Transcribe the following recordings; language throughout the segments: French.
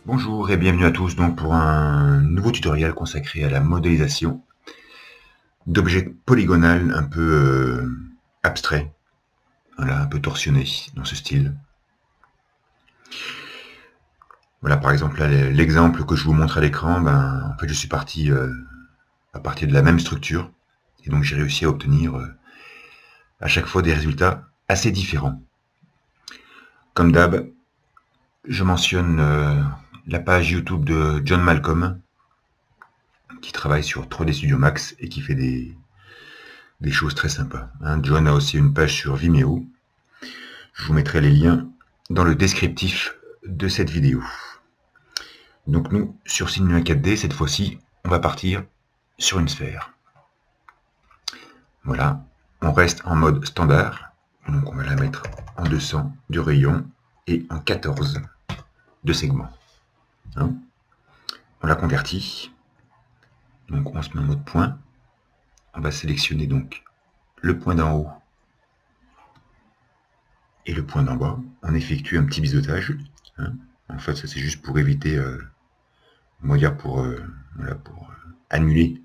Bonjour et bienvenue à tous donc pour un nouveau tutoriel consacré à la modélisation d'objets polygonales un peu abstraits, voilà, un peu torsionnés dans ce style. Voilà, par exemple l'exemple que je vous montre à l'écran, en fait je suis parti à partir de la même structure et donc j'ai réussi à obtenir à chaque fois des résultats assez différents. Comme d'hab, je mentionne la page YouTube de John Malcolm qui travaille sur 3D Studio Max et qui fait des choses très sympas. John a aussi une page sur Vimeo. Je vous mettrai les liens dans le descriptif de cette vidéo. Donc nous, sur Cinema 4D, cette fois-ci, on va partir sur une sphère. Voilà, on reste en mode standard. Donc on va la mettre en 200 du rayon et en 14 de segments. On la convertit. Donc on se met en mode point. On va sélectionner donc le point d'en haut et le point d'en bas. On effectue un petit biseautage. En fait, ça c'est juste pour éviter, pour annuler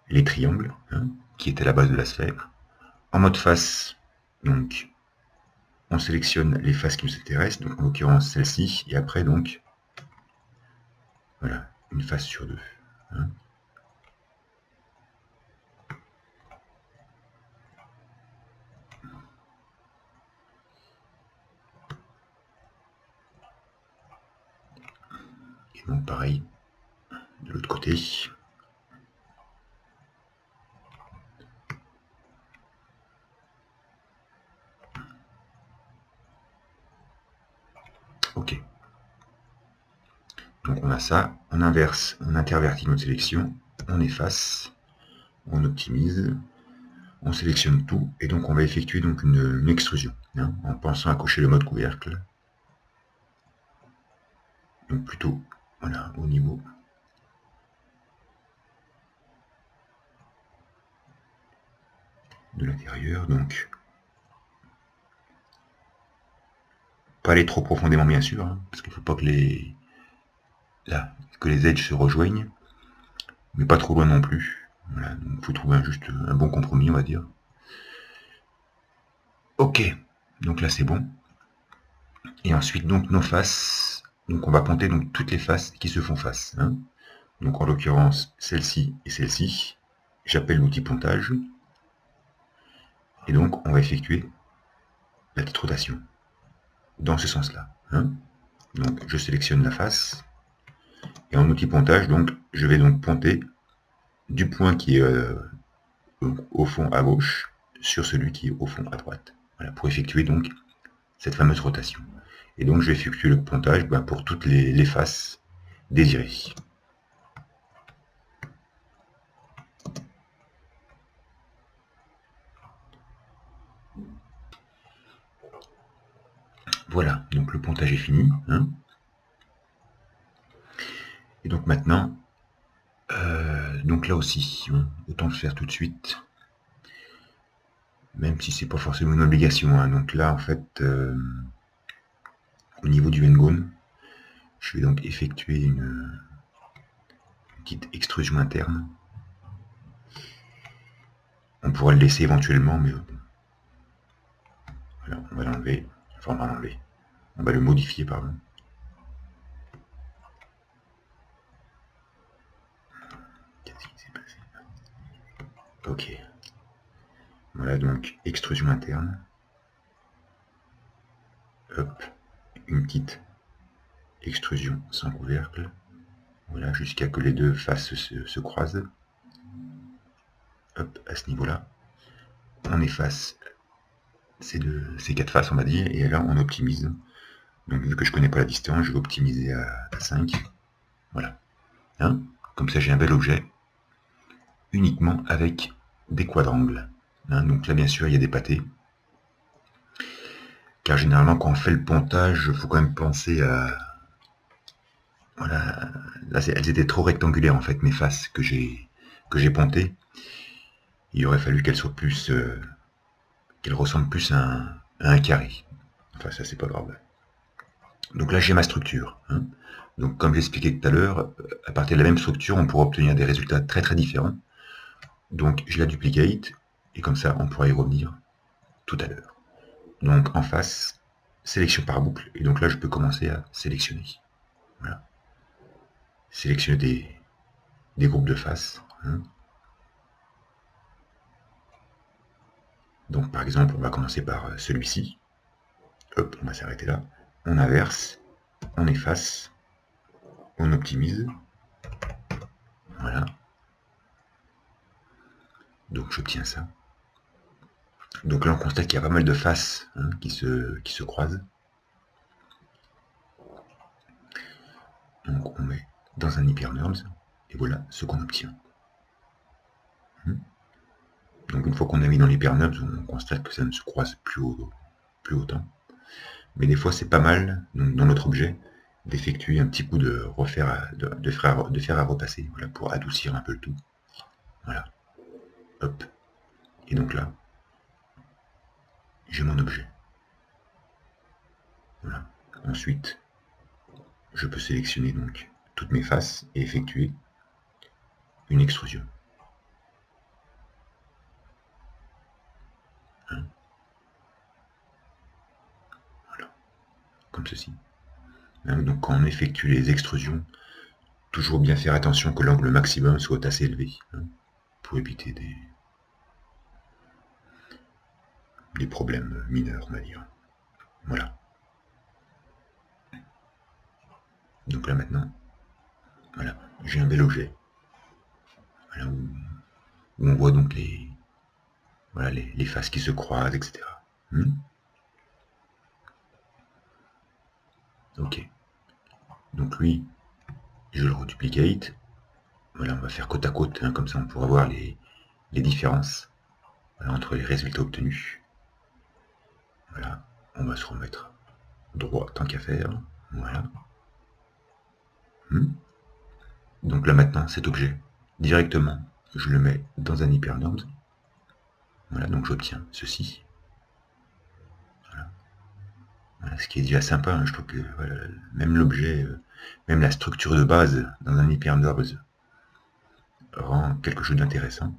les triangles qui étaient à la base de la sphère. En mode face, donc, on sélectionne les faces qui nous intéressent, donc en l'occurrence celle-ci, et après donc, voilà, une face sur deux. Et donc pareil, de l'autre côté. Ok. Donc on a ça, on inverse, on intervertit notre sélection, on efface, on optimise, on sélectionne tout, et donc on va effectuer donc une extrusion, en pensant à cocher le mode couvercle. Donc plutôt, voilà, au niveau de l'intérieur, donc pas aller trop profondément bien sûr, parce qu'il ne faut pas que les edges se rejoignent, mais pas trop loin non plus. Voilà, donc il faut trouver juste un bon compromis, on va dire. Ok, donc là c'est bon. Et ensuite donc nos faces, donc on va compter donc toutes les faces qui se font face. Donc en l'occurrence celle-ci et celle-ci. J'appelle l'outil pontage. Et donc on va effectuer la petite rotation dans ce sens-là. Donc je sélectionne la face. Et en outil pontage, donc je vais donc ponter du point qui est au fond à gauche sur celui qui est au fond à droite. Voilà, pour effectuer donc cette fameuse rotation. Et donc je vais effectuer le pontage pour toutes les faces désirées. Voilà, donc le pontage est fini. Et donc maintenant, donc là aussi, autant le faire tout de suite, même si c'est pas forcément une obligation. Donc là, en fait, au niveau du N-Gone, je vais donc effectuer une petite extrusion interne. On pourra le laisser éventuellement, mais voilà, on va l'enlever. Enfin, on va l'enlever. On va le modifier, pardon. Qu'est-ce qui s'est passé? Ok. Voilà, donc extrusion interne. Hop, une petite extrusion sans couvercle. Voilà, jusqu'à que les deux faces se croisent. Hop, à ce niveau-là. On efface ces quatre faces, on va dire, et là on optimise. Donc vu que je connais pas la distance, je vais optimiser à 5. Voilà. Comme ça j'ai un bel objet uniquement avec des quadrangles. Donc là bien sûr il y a des pâtés. car généralement quand on fait le pontage, il faut quand même penser à... Voilà, là elles étaient trop rectangulaires en fait, mes faces que j'ai pontées. Il aurait fallu qu'elles soient plus... qu'elles ressemblent plus à un carré. Enfin ça c'est pas grave. Donc là j'ai ma structure. Hein. Donc comme j'expliquais tout à l'heure, à partir de la même structure, on pourra obtenir des résultats très très différents. Donc je la duplicate, et comme ça on pourra y revenir tout à l'heure. Donc en face, sélection par boucle, et donc là je peux commencer à sélectionner. Voilà. Sélectionner des groupes de faces. Hein. Donc par exemple, on va commencer par celui-ci. Hop, on va s'arrêter là. On inverse, on efface, on optimise. Voilà. Donc j'obtiens ça. Donc là on constate qu'il y a pas mal de faces hein, qui se croisent. Donc on met dans un hyperNURBS, et voilà ce qu'on obtient. Donc une fois qu'on a mis dans l'hyperNURBS, on constate que ça ne se croise plus autant. Mais des fois c'est pas mal, donc, dans notre objet, d'effectuer un petit coup de fer à repasser, voilà, pour adoucir un peu le tout. Voilà. Hop. Et donc là, j'ai mon objet. Voilà. Ensuite, je peux sélectionner donc toutes mes faces et effectuer une extrusion. Hein. Voilà. Comme ceci. Hein, donc quand on effectue les extrusions, toujours bien faire attention que l'angle maximum soit assez élevé, hein, pour éviter des problèmes mineurs, on va dire. Voilà. Donc là maintenant, voilà, j'ai un bel objet. Voilà, où on voit donc les faces qui se croisent, etc. Ok. Donc lui, je le reduplicate. Voilà, on va faire côte à côte, hein, comme ça on pourra voir les différences voilà, entre les résultats obtenus. Voilà, on va se remettre droit tant qu'à faire. Voilà. Donc là maintenant, cet objet, directement, je le mets dans un hyperNURBS. Voilà, donc j'obtiens ceci. Voilà. Voilà, ce qui est déjà sympa, hein, je trouve que voilà, même l'objet, même la structure de base dans un hyperNURBS rend quelque chose d'intéressant.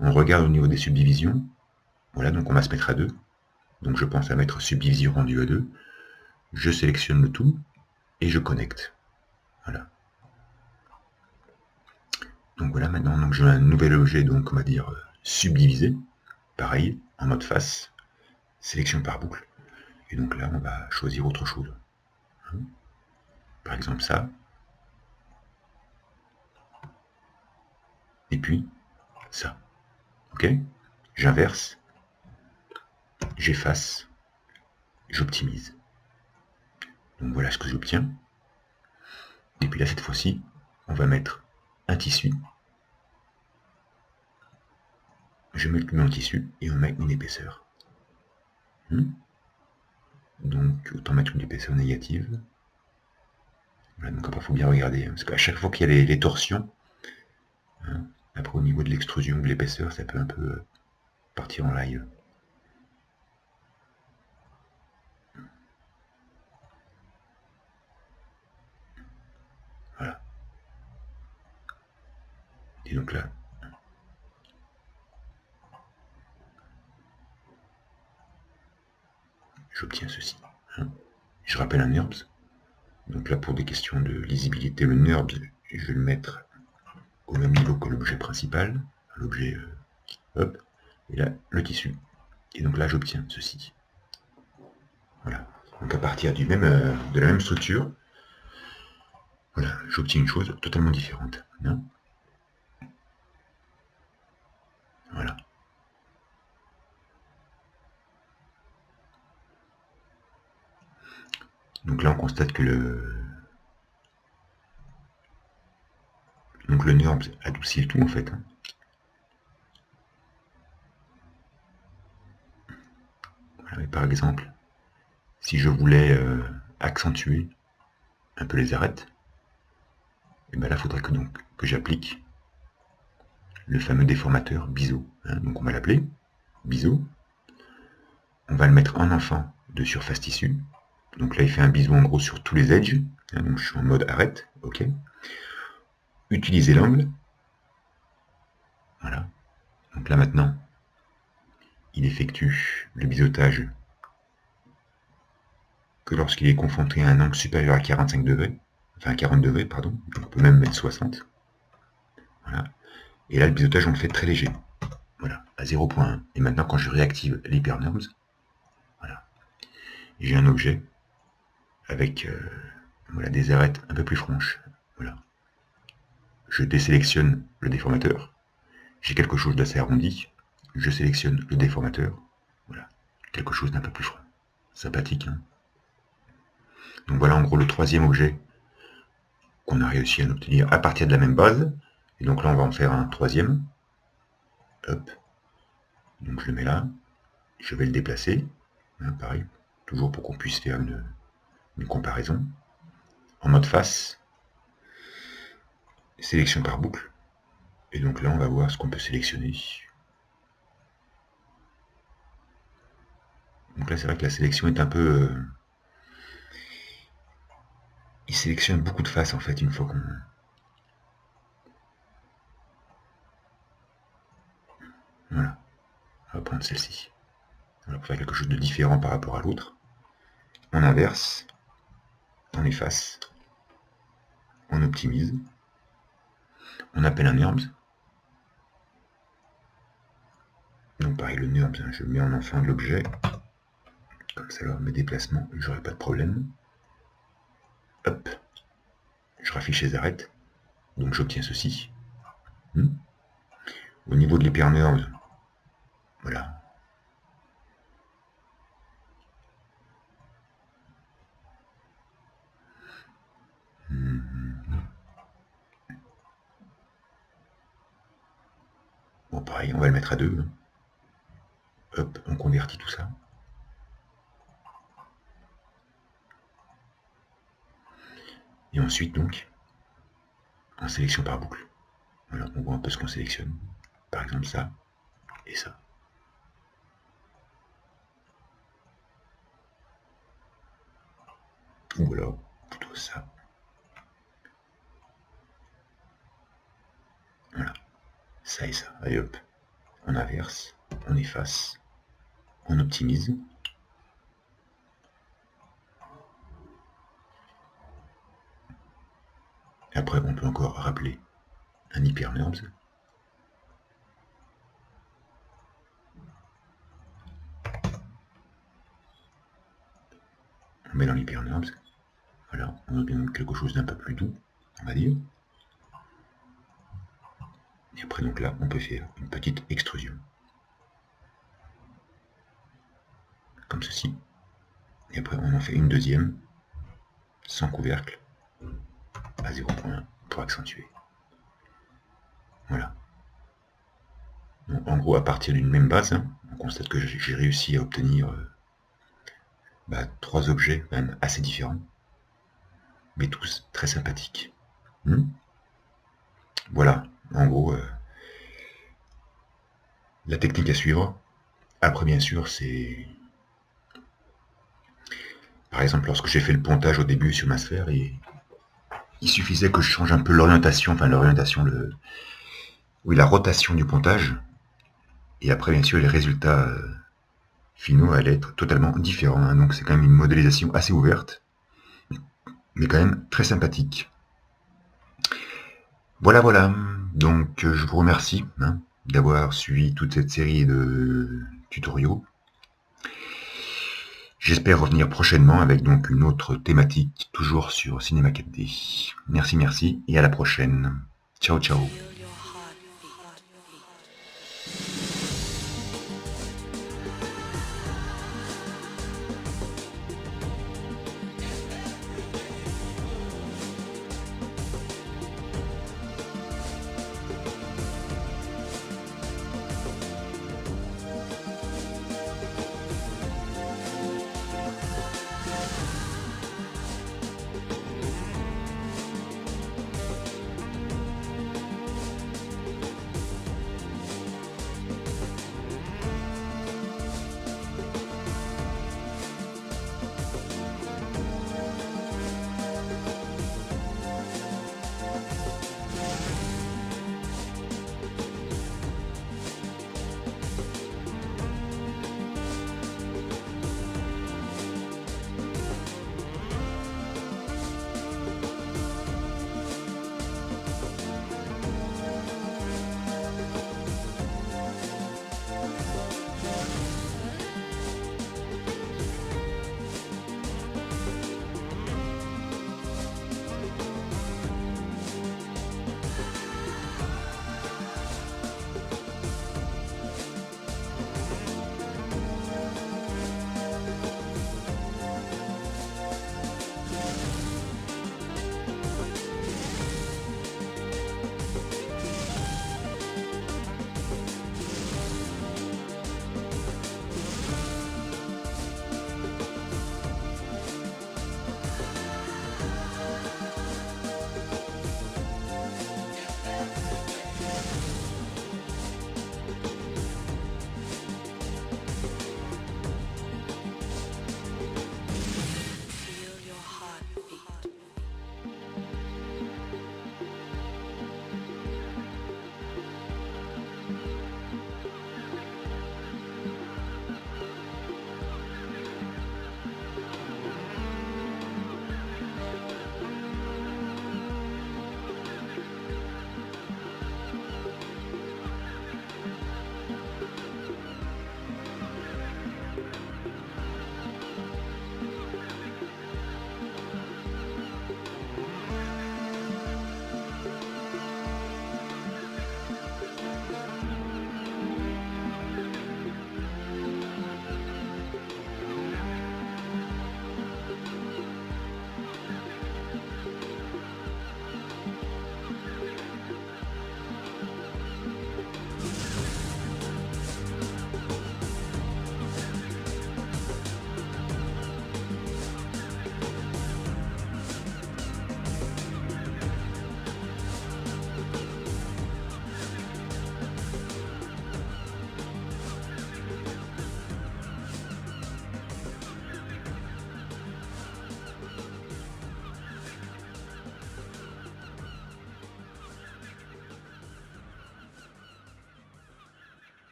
On regarde au niveau des subdivisions. Voilà, donc on va se mettre à 2. Donc je pense à mettre subdivision rendue à 2. Je sélectionne le tout et je connecte. Voilà. Donc voilà, maintenant donc j'ai un nouvel objet, donc on va dire subdivisé. Pareil, en mode face, sélection par boucle. Et donc là, on va choisir autre chose. Par exemple ça. Et puis ça. Ok? J'inverse, j'efface, j'optimise. Donc voilà ce que j'obtiens. Et puis là, cette fois-ci, on va mettre un tissu. Je mets dans le tissu et on met une épaisseur. Donc autant mettre une épaisseur négative. Voilà, donc après, il faut bien regarder, hein, parce qu'à chaque fois qu'il y a les torsions, hein, après au niveau de l'extrusion ou de l'épaisseur, ça peut un peu partir en live. Voilà. Et donc là, j'obtiens ceci. Hein. Je rappelle un NURBS. Donc là, pour des questions de lisibilité, le NURBS, je vais le mettre au même niveau que l'objet principal, l'objet hop, et là, le tissu. Et donc là, j'obtiens ceci. Voilà. Donc à partir de la même structure, voilà, j'obtiens une chose totalement différente. Hein. Voilà. Donc là, on constate que le NURBS adoucit le tout en fait. Hein. Voilà, par exemple, si je voulais accentuer un peu les arêtes, et bien là, il faudrait que j'applique le fameux déformateur biseau. Hein. Donc on va l'appeler biseau. On va le mettre en enfant de surface tissu. Donc là, il fait un biseau en gros sur tous les edges. Hein, donc je suis en mode arrête. OK. Utiliser l'angle. Voilà. Donc là maintenant, il effectue le biseautage que lorsqu'il est confronté à un angle supérieur à 45 degrés. Enfin 40 degrés, pardon. Donc on peut même mettre 60. Voilà. Et là, le biseautage, on le fait très léger. Voilà, à 0.1. Et maintenant, quand je réactive l'hypernorms, voilà, j'ai un objet avec voilà, des arêtes un peu plus franches. Voilà. Je désélectionne le déformateur. J'ai quelque chose d'assez arrondi. Je sélectionne le déformateur. Voilà, quelque chose d'un peu plus franc. Sympathique, hein. Donc voilà en gros le troisième objet qu'on a réussi à obtenir à partir de la même base. Et donc là, on va en faire un troisième. Hop. Donc je le mets là. Je vais le déplacer. Hein, pareil, toujours pour qu'on puisse faire une comparaison. En mode face. Sélection par boucle. Et donc là, on va voir ce qu'on peut sélectionner. Donc là, c'est vrai que la sélection est un peu... il sélectionne beaucoup de faces, en fait, une fois qu'on... Voilà. On va prendre celle-ci. Voilà, pour faire quelque chose de différent par rapport à l'autre. On inverse. On efface. On optimise. On appelle un NURBS. Donc pareil, le NURBS, hein, je le mets en enfant de l'objet. Comme ça, alors mes déplacements, j'aurai pas de problème. Hop. Je raffiche les arêtes. Donc j'obtiens ceci. Au niveau de l'hyperNURBS, voilà. Bon, pareil, on va le mettre à 2. Hop, on convertit tout ça. Et ensuite, donc, en sélection par boucle. Voilà, on voit un peu ce qu'on sélectionne. Par exemple, ça et ça. Ou alors, plutôt ça. Voilà, ça et ça. Allez hop, on inverse, on efface, on optimise. Après, on peut encore rappeler un hyperNURBS. On met dans l'hyperNURBS. Voilà, on a bien quelque chose d'un peu plus doux, on va dire. Et après, donc là, on peut faire une petite extrusion. Comme ceci. Et après, on en fait une deuxième, sans couvercle, à 0.1 pour accentuer. Voilà. Donc, en gros, à partir d'une même base, hein, on constate que j'ai réussi à obtenir 3 objets quand même assez différents, mais tous très sympathiques. Voilà, en gros, la technique à suivre. Après, bien sûr, c'est... Par exemple, lorsque j'ai fait le pontage au début sur ma sphère, il suffisait que je change un peu l'orientation, enfin l'orientation, la rotation du pontage. Et après, bien sûr, les résultats finaux allaient être totalement différents. Hein. Donc c'est quand même une modélisation assez ouverte, mais quand même très sympathique. Voilà. Donc je vous remercie d'avoir suivi toute cette série de tutoriaux. J'espère revenir prochainement avec donc une autre thématique, toujours sur Cinema 4D. Merci, et à la prochaine. Ciao.